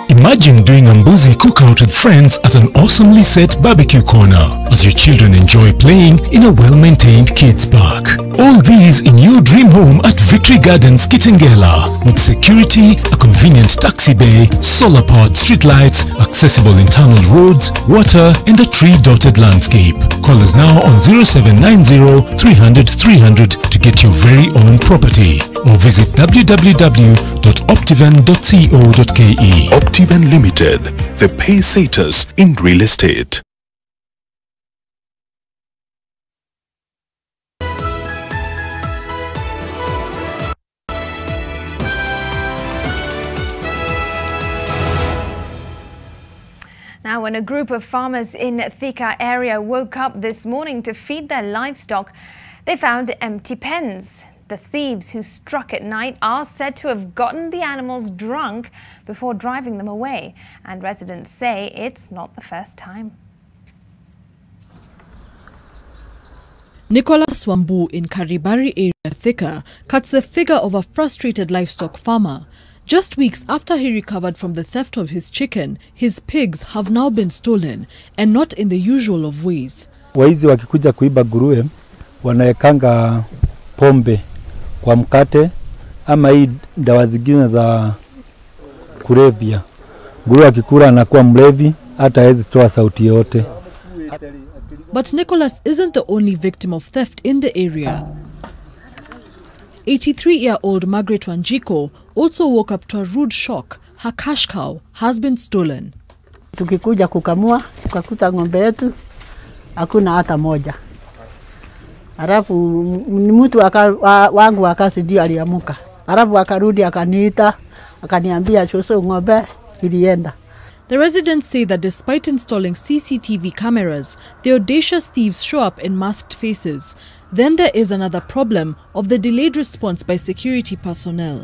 Imagine doing a mbuzi cookout with friends at an awesomely set barbecue corner as your children enjoy playing in a well-maintained kids park. All these in your dream home at Victory Gardens, Kitengela, with security, a convenient taxi bay, solar-powered streetlights, accessible internal roads, water, and a tree-dotted landscape. Call us now on 0790 300 300 to get your very own property, or visit www.optivan.co.ke. Optivan Limited, the pacesetters in real estate.
Now, when a group of farmers in Thika area woke up this morning to feed their livestock, they found empty pens. The thieves who struck at night are said to have gotten the animals drunk before driving them away, and residents say it's not the first time.
Nicholas Wambu in Karibari area, Thika, cuts the figure of a frustrated livestock farmer. Just weeks after he recovered from the theft of his chicken, his pigs have now been stolen, and not in the usual of ways.
Waizi wakikuja kuiba nguruwe, wanaekanga pombe kwa mkate ama hii dawa zingine za kulevya. Nguruwe akikula anakuwa mlevi, hata hawezi toa sauti yote.
But Nicholas isn't the only victim of theft in the area. 83-year-old Margaret Wanjiko also woke up to a rude shock. Her cash cow has been stolen.
Tukikuja kukamua, tukakuta ng'ombe yetu hakuna hata moja. Alafu ni mtu wangu wa kazi ndio aliamuka. Alafu akarudi akaniita, akaniambia shoso ng'ombe ilienda.
The residents say that despite installing CCTV cameras, the audacious thieves show up in masked faces. Then there is another problem of the delayed response by security personnel.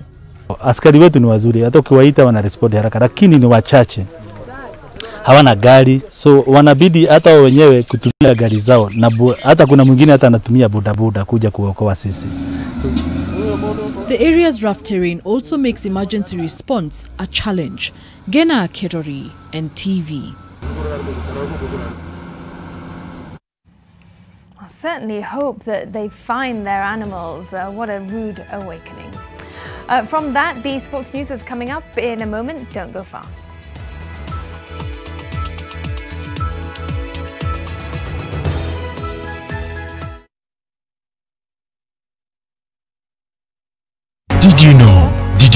Askari wetu ni wazuri, hata ukiwaita wanarespond haraka, lakini ni wachache. Hawana gari, so wanabidi hata wenyewe kutumia gari zao, na hata kuna mwingine hata anatumia bodaboda kuja kuokoa sisi.
The area's rough terrain also makes emergency response a challenge. Gena Kirori, NTV.
I certainly hope that they find their animals. What a rude awakening. From that, the sports news is coming up in a moment. Don't go far.
Did you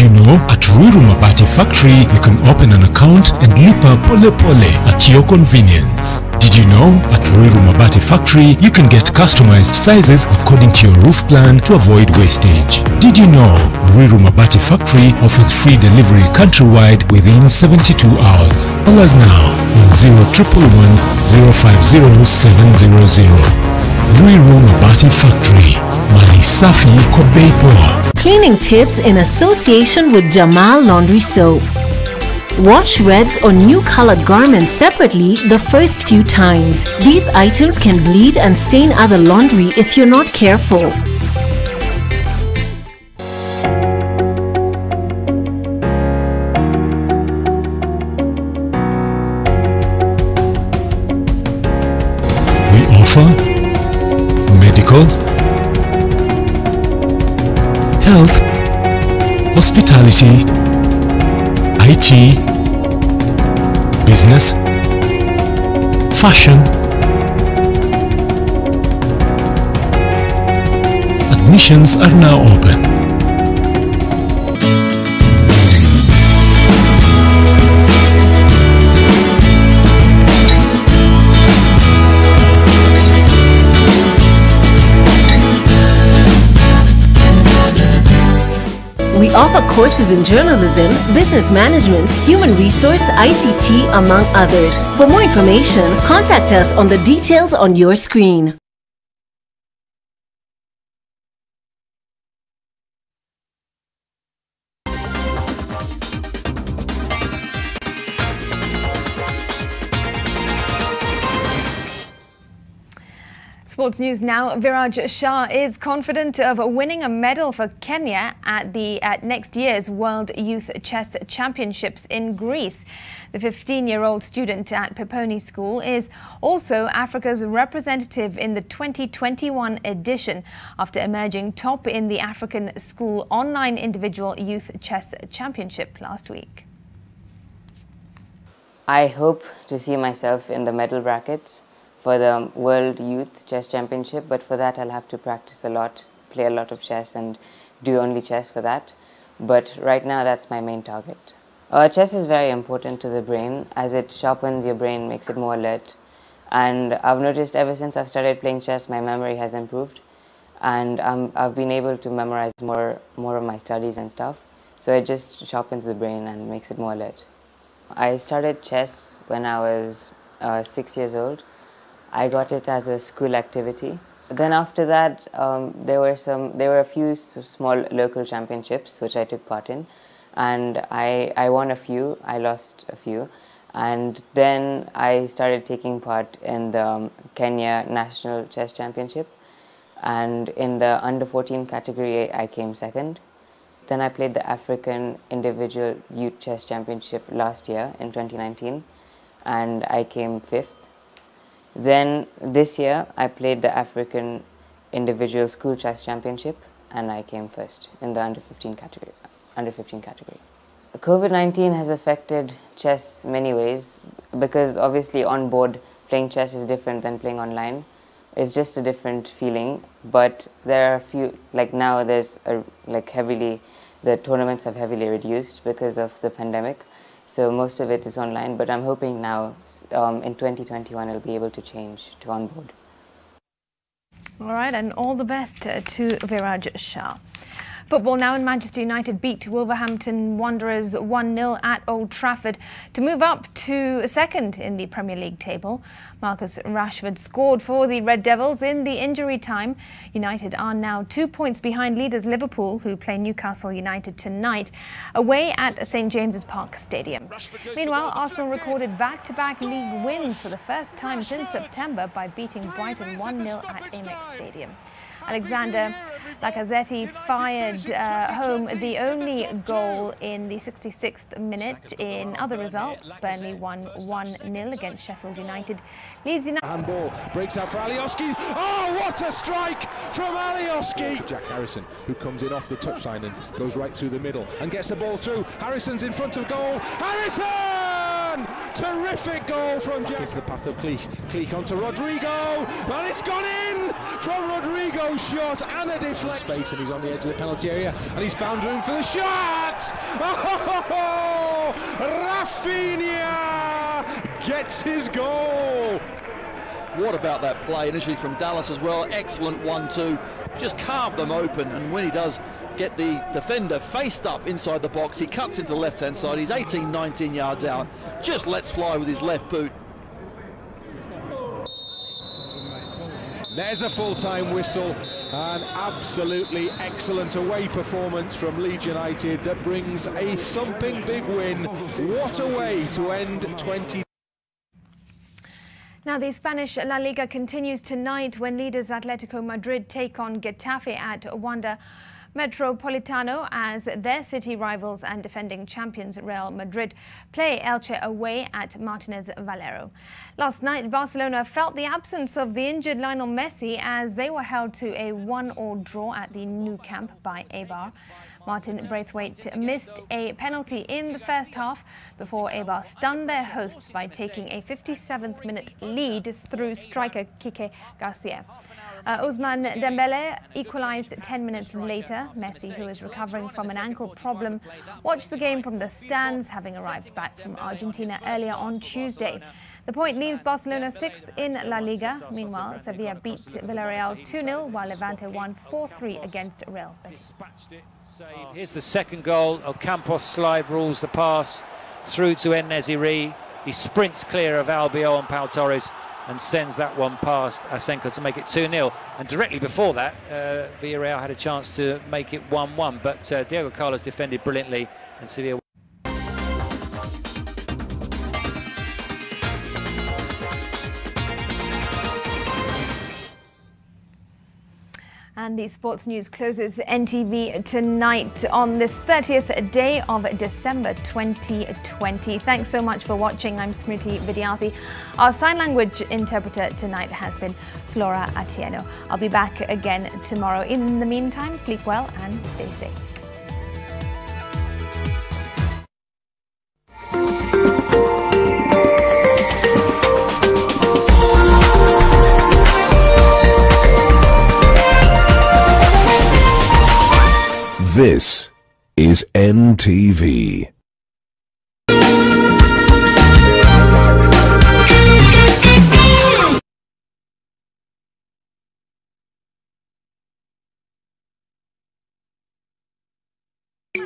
know at Ruiru Mabati Factory you can open an account and lipa pole pole at your convenience? Did you know at Ruiru Mabati Factory you can get customized sizes according to your roof plan to avoid wastage? Did you know Ruiru Mabati Factory offers free delivery countrywide within 72 hours? Call us now on 0111 050 700. Ruiru Mabati Factory, Mali Safi kwa bei poa.
Cleaning tips in association with Jamal Laundry Soap. Wash wets or new colored garments separately the first few times. These items can bleed and stain other laundry if you're not careful.
hospitality, IT, business, fashion. Admissions are now open.
We offer courses in journalism, business management, human resource, ICT, among others. For more information, contact us on the details on your screen.
Sports news now. Viraj Shah is confident of winning a medal for Kenya at next year's World Youth Chess Championships in Greece. The 15-year-old student at Peponi School is also Africa's representative in the 2021 edition after emerging top in the African School Online Individual Youth Chess Championship last week.
I hope to see myself in the medal brackets for the World Youth Chess Championship, but for that I'll have to practice a lot, play a lot of chess and do only chess for that. But right now that's my main target. Chess is very important to the brain as it sharpens your brain, makes it more alert. And I've noticed ever since I've started playing chess, my memory has improved. And I've been able to memorize more of my studies and stuff. So it just sharpens the brain and makes it more alert. I started chess when I was 6 years old. I got it as a school activity. Then after that, there were a few small local championships which I took part in, and I won a few. I lost a few, and then I started taking part in the Kenya National Chess Championship, and in the under 14 category I came second. Then I played the African Individual Youth Chess Championship last year in 2019, and I came fifth. Then this year I played the African Individual School Chess Championship and I came first in the under 15 category. COVID-19 has affected chess many ways because obviously on board playing chess is different than playing online. It's just a different feeling, but there are a few, like now there's the tournaments have heavily reduced because of the pandemic. So most of it is online, but I'm hoping now in 2021 it'll be able to change to on-board.
All right, and all the best to Viraj Shah. Football now, in Manchester United beat Wolverhampton Wanderers 1-0 at Old Trafford to move up to second in the Premier League table. Marcus Rashford scored for the Red Devils in the injury time. United are now 2 points behind leaders Liverpool, who play Newcastle United tonight, away at St James's Park Stadium. Meanwhile, Arsenal recorded back-to-back league wins for the first time since September by beating Brighton 1-0 at Amex Stadium. Alexander Lacazette fired home the only goal in the 66th minute. In other results, Burnley won 1-0 against Sheffield United. Leeds United...
Handball breaks out for Alioski. Oh, what a strike from Alioski! Jack Harrison, who comes in off the touchline and goes right through the middle and gets the ball through. Harrison's in front of goal. Harrison! Terrific goal from Jack. Into the path of Cleek. Cleek onto Rodrigo. And it's gone in from Rodrigo's shot and a deflection. Space, and he's on the edge of the penalty area and he's found room for the shot. Oh, Rafinha gets his goal.
What about that play initially from Dallas as well? Excellent 1-2. Just carved them open, and when he does get the defender faced up inside the box, he cuts into the left-hand side. He's 18-19 yards out. Just lets fly with his left boot.
There's a full-time whistle. An absolutely excellent away performance from Leeds United that brings a thumping big win. What a way to end 20.
Now, the Spanish La Liga continues tonight when leaders Atletico Madrid take on Getafe at Wanda Metropolitano as their city rivals and defending champions Real Madrid play Elche away at Martinez Valero. Last night, Barcelona felt the absence of the injured Lionel Messi as they were held to a 1-1 draw at the Nou Camp by Eibar. Martin Braithwaite missed a penalty in the first half before Eibar stunned their hosts by taking a 57th minute lead through striker Kike Garcia. Ousmane Dembele equalised 10 minutes later. Messi, who is recovering from an ankle problem, watched the game from the stands, having arrived back from Argentina earlier on Tuesday. The point leaves Barcelona 6th in La Liga. Meanwhile, Sevilla beat Villarreal 2-0, while Levante won 4-3 against Real Betis.
Here's the second goal. Ocampos slide rules the pass through to En-Nesyri. He sprints clear of Albiol and Pau Torres and sends that one past Asenko to make it 2-0. And directly before that, Villarreal had a chance to make it 1-1, but Diego Carlos defended brilliantly and Sevilla.
And the sports news closes NTV tonight on this 30th day of December 2020. Thanks so much for watching. I'm Smriti Vidyarthi. Our sign language interpreter tonight has been Flora Atieno. I'll be back again tomorrow. In the meantime, sleep well and stay safe.
This is NTV.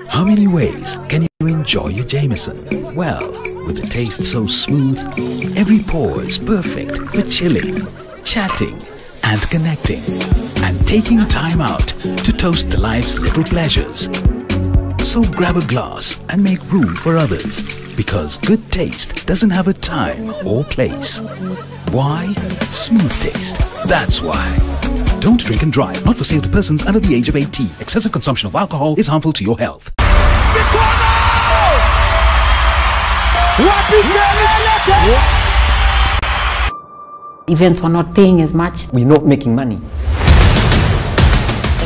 How many ways can you enjoy your Jameson? Well, with a taste so smooth, every pour is perfect for chilling, chatting, and connecting, and taking time out to toast life's little pleasures. So grab a glass and make room for others, because good taste doesn't have a time or place. Why? Smooth taste. That's why. Don't drink and drive. Not for sale to persons under the age of 18. Excessive consumption of alcohol is harmful to your health.
Events were not paying as much.
We're not making money.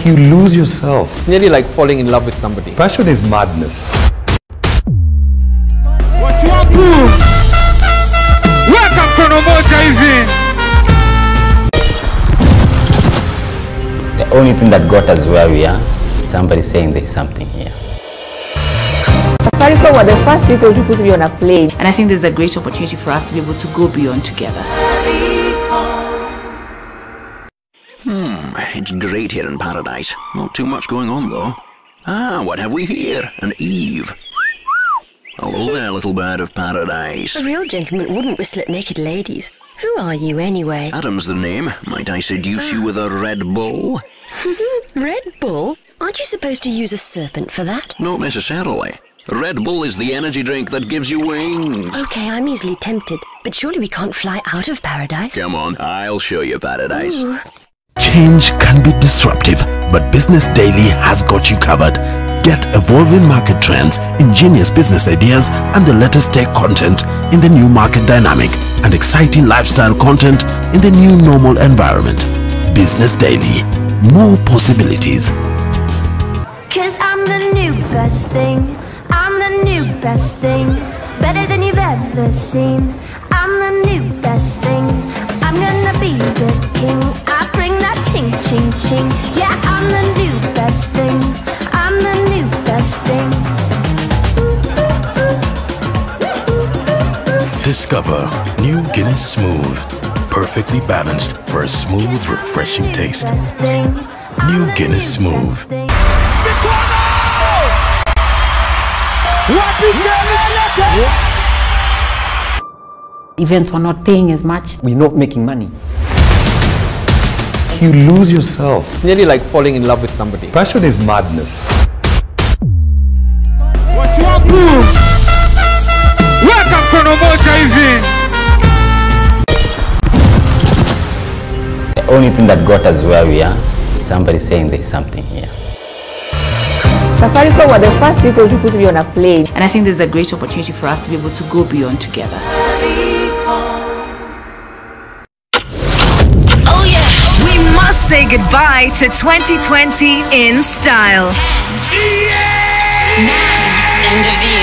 You lose yourself.
It's nearly like falling in love with somebody.
Passion is madness.
Welcome, Chronomoja is in.
The only thing that got us where we are is somebody saying there's something here.
Safaricom were the first people to put me on a plane. And I think there's a great opportunity for us to be able to go beyond together.
It's great here in paradise. Not too much going on though. Ah, what have we here? An Eve. Hello there, little bird of paradise.
A real gentleman wouldn't whistle at naked ladies. Who are you anyway?
Adam's the name. Might I seduce you with a Red Bull?
Red Bull? Aren't you supposed to use a serpent for that?
Not necessarily. Red Bull is the energy drink that gives you wings.
Okay, I'm easily tempted, but surely we can't fly out of paradise.
Come on, I'll show you paradise.
Ooh.
Change can be disruptive, but Business Daily has got you covered. Get evolving market trends, ingenious business ideas, and the latest tech content in the new market dynamic, and exciting lifestyle content in the new normal environment. Business Daily. More possibilities.
'Cause I'm the new best thing. I'm the new best thing. Better than you've ever seen. I'm the new best thing. I'm gonna be the king. I bring that ching ching ching. Yeah, I'm the new best thing. I'm the new best thing.
Discover new Guinness Smooth. Perfectly balanced for a smooth, refreshing taste. New Guinness Smooth.
Events were not paying as much.
We're not making money.
You lose yourself.
It's nearly like falling in love with somebody.
Passion is madness.
Welcome, Chronomoja is in.
The only thing that got us where we are is somebody saying there's something here.
Safaricom were the first people to put me on a plane. And I think there's a great opportunity for us to be able to go beyond together.
Oh yeah! We must say goodbye to 2020 in style.
Yeah!
End of the year.